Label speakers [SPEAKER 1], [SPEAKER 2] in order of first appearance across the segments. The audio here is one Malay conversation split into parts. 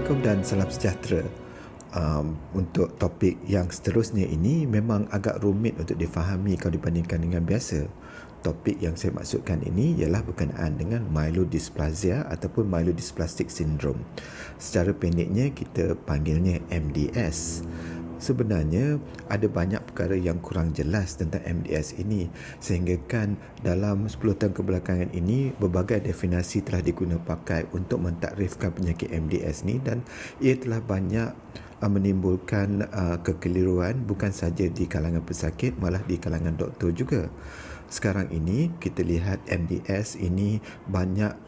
[SPEAKER 1] Assalamualaikum dan salam sejahtera. Untuk topik yang seterusnya ini memang agak rumit untuk difahami kalau dibandingkan dengan biasa. Topik yang saya maksudkan ini ialah berkenaan dengan myelodysplasia ataupun myelodysplastic syndrome. Secara pendeknya kita panggilnya MDS. Sebenarnya ada banyak perkara yang kurang jelas tentang MDS ini, sehingga kan dalam 10 tahun kebelakangan ini berbagai definisi telah digunakan pakai untuk mentakrifkan penyakit MDS ni, dan ia telah banyak menimbulkan kekeliruan bukan saja di kalangan pesakit, malah di kalangan doktor juga. Sekarang ini kita lihat MDS ini banyak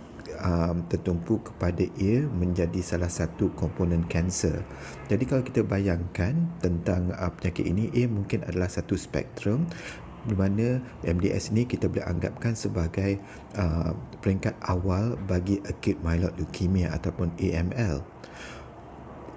[SPEAKER 1] tertumpu kepada ia menjadi salah satu komponen kanser. Jadi kalau kita bayangkan tentang penyakit ini, ia mungkin adalah satu spektrum di mana MDS ini kita boleh anggapkan sebagai peringkat awal bagi acute myeloid leukemia ataupun AML.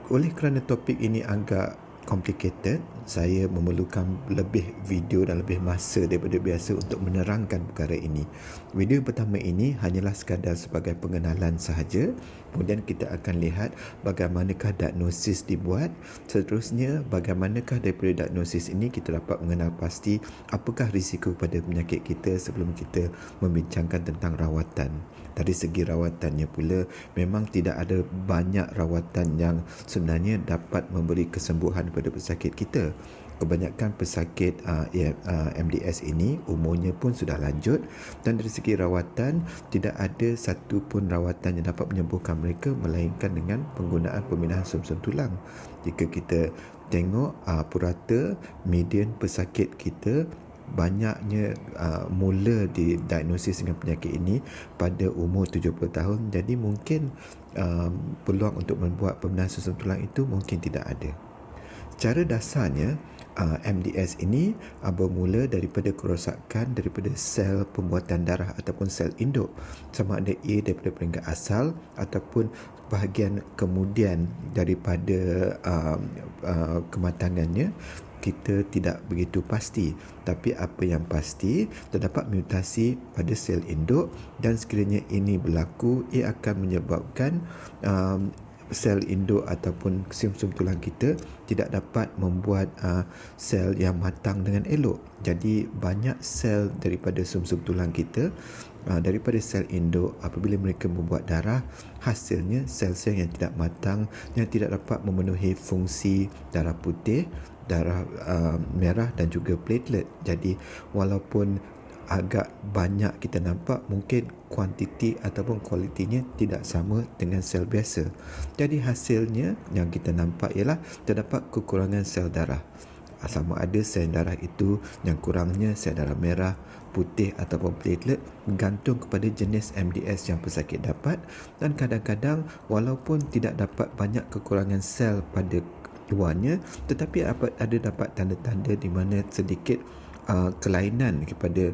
[SPEAKER 1] Oleh kerana topik ini agak complicated, saya memerlukan lebih video dan lebih masa daripada biasa untuk menerangkan perkara ini. Video pertama ini hanyalah sekadar sebagai pengenalan sahaja. Kemudian kita akan lihat bagaimanakah diagnosis dibuat. Seterusnya, bagaimanakah daripada diagnosis ini kita dapat mengenal pasti apakah risiko pada penyakit kita sebelum kita membincangkan tentang rawatan. Dari segi rawatannya pula, memang tidak ada banyak rawatan yang sebenarnya dapat memberi kesembuhan kepada pesakit kita. Kebanyakan pesakit MDS ini umurnya pun sudah lanjut, dan dari segi rawatan tidak ada satu pun rawatan yang dapat menyembuhkan mereka melainkan dengan penggunaan pemindahan sum-sum tulang. Jika kita tengok purata median pesakit kita banyaknya mula didiagnosis dengan penyakit ini pada umur 70 tahun. Jadi mungkin peluang untuk membuat pemindahan sum-sum tulang itu mungkin tidak ada. Secara dasarnya MDS ini bermula daripada kerosakan daripada sel pembuatan darah ataupun sel induk, sama ada ia daripada peringkat asal ataupun bahagian kemudian daripada kematangannya. Kita tidak begitu pasti, tapi apa yang pasti terdapat mutasi pada sel induk, dan sekiranya ini berlaku, ia akan menyebabkan sel induk ataupun sum-sum tulang kita tidak dapat membuat sel yang matang dengan elok. Jadi banyak sel daripada sum-sum tulang kita, daripada sel induk, apabila mereka membuat darah, hasilnya sel-sel yang tidak matang, yang tidak dapat memenuhi fungsi darah putih, darah merah dan juga platelet. Jadi walaupun agak banyak kita nampak, mungkin kuantiti ataupun kualitinya tidak sama dengan sel biasa. Jadi hasilnya yang kita nampak ialah terdapat kekurangan sel darah. Sama ada sel darah itu yang kurangnya sel darah merah, putih ataupun platelet, bergantung kepada jenis MDS yang pesakit dapat. Dan kadang-kadang walaupun tidak dapat banyak kekurangan sel pada luarnya, tetapi ada dapat tanda-tanda di mana sedikit kelainan kepada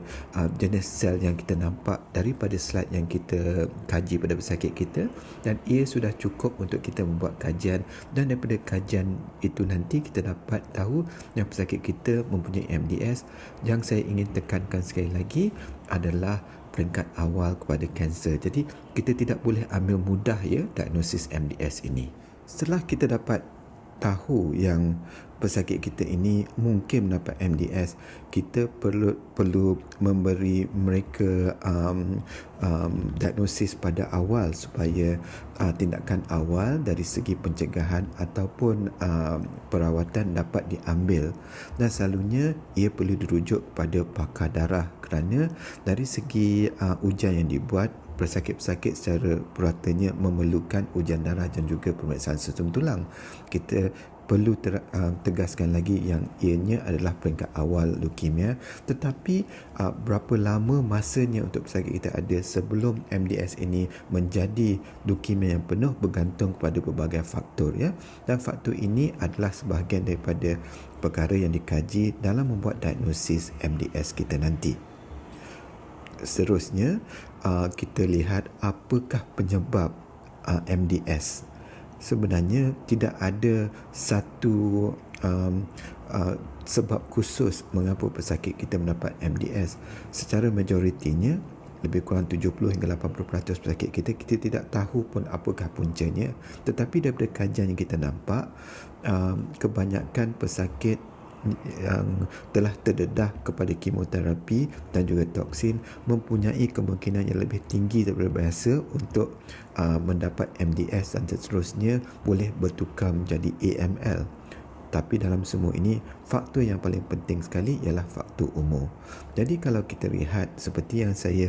[SPEAKER 1] jenis sel yang kita nampak daripada slide yang kita kaji pada pesakit kita, dan ia sudah cukup untuk kita membuat kajian, dan daripada kajian itu nanti kita dapat tahu yang pesakit kita mempunyai MDS. Yang saya ingin tekankan sekali lagi adalah peringkat awal kepada kanser. Jadi kita tidak boleh ambil mudah diagnosis MDS ini. Setelah kita dapat tahu yang pesakit kita ini mungkin mendapat MDS, kita perlu memberi mereka diagnosis pada awal supaya tindakan awal dari segi pencegahan ataupun perawatan dapat diambil. Dan selalunya ia perlu dirujuk kepada pakar darah, kerana dari segi ujian yang dibuat, pesakit-pesakit secara puratanya memerlukan ujian darah dan juga pemeriksaan sum tulang. Kita perlu tegaskan lagi yang ianya adalah peringkat awal leukemia, tetapi berapa lama masanya untuk pesakit kita ada sebelum MDS ini menjadi leukemia yang penuh bergantung kepada berbagai faktor, dan faktor ini adalah sebahagian daripada perkara yang dikaji dalam membuat diagnosis MDS kita nanti. Seterusnya, kita lihat apakah penyebab MDS. Sebenarnya tidak ada satu sebab khusus mengapa pesakit kita mendapat MDS. Secara majoritinya lebih kurang 70 hingga 80% pesakit kita tidak tahu pun apakah puncanya. Tetapi daripada kajian yang kita nampak, kebanyakan pesakit yang telah terdedah kepada kemoterapi dan juga toksin mempunyai kemungkinan yang lebih tinggi daripada biasa untuk mendapat MDS dan seterusnya boleh bertukar menjadi AML. Tapi dalam semua ini, faktor yang paling penting sekali ialah faktor umur. Jadi kalau kita lihat seperti yang saya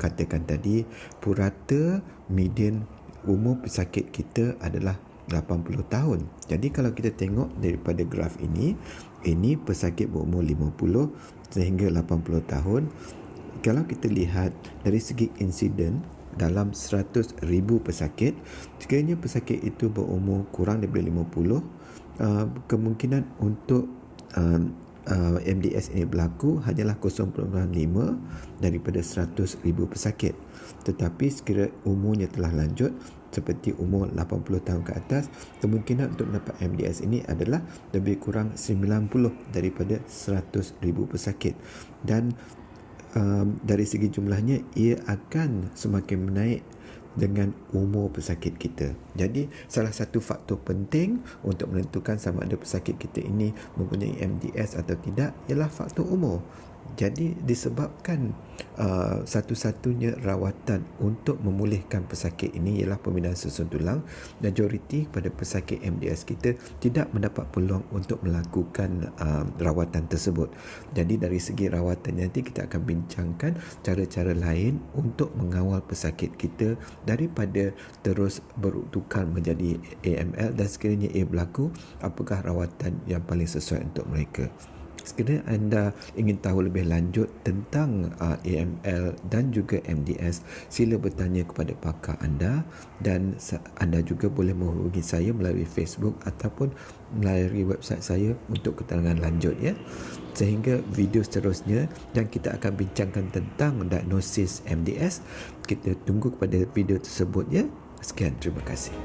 [SPEAKER 1] katakan tadi, purata median umur pesakit kita adalah 80 tahun. Jadi kalau kita tengok daripada graf ini pesakit berumur 50 sehingga 80 tahun. Kalau kita lihat dari segi insiden dalam 100,000 pesakit, sekiranya pesakit itu berumur kurang daripada 50, kemungkinan untuk MDS ini berlaku hanyalah 0.5 daripada 100,000 pesakit. Tetapi sekiranya umurnya telah lanjut seperti umur 80 tahun ke atas, kemungkinan untuk mendapat MDS ini adalah lebih kurang 90 daripada 100,000 pesakit. Dan dari segi jumlahnya, ia akan semakin menaik dengan umur pesakit kita. Jadi salah satu faktor penting untuk menentukan sama ada pesakit kita ini mempunyai MDS atau tidak ialah faktor umur. Jadi disebabkan satu-satunya rawatan untuk memulihkan pesakit ini ialah pembinaan susun tulang, majoriti pada pesakit MDS kita tidak mendapat peluang untuk melakukan rawatan tersebut. Jadi dari segi rawatan nanti kita akan bincangkan cara-cara lain untuk mengawal pesakit kita daripada terus bertukar menjadi AML, dan sekiranya ia berlaku, apakah rawatan yang paling sesuai untuk mereka. Sekiranya anda ingin tahu lebih lanjut tentang AML dan juga MDS, sila bertanya kepada pakar anda, dan anda juga boleh menghubungi saya melalui Facebook ataupun melalui website saya untuk keterangan lanjut, ya. Sehingga video seterusnya dan kita akan bincangkan tentang diagnosis MDS, kita tunggu kepada video tersebut, ya. Sekian, terima kasih.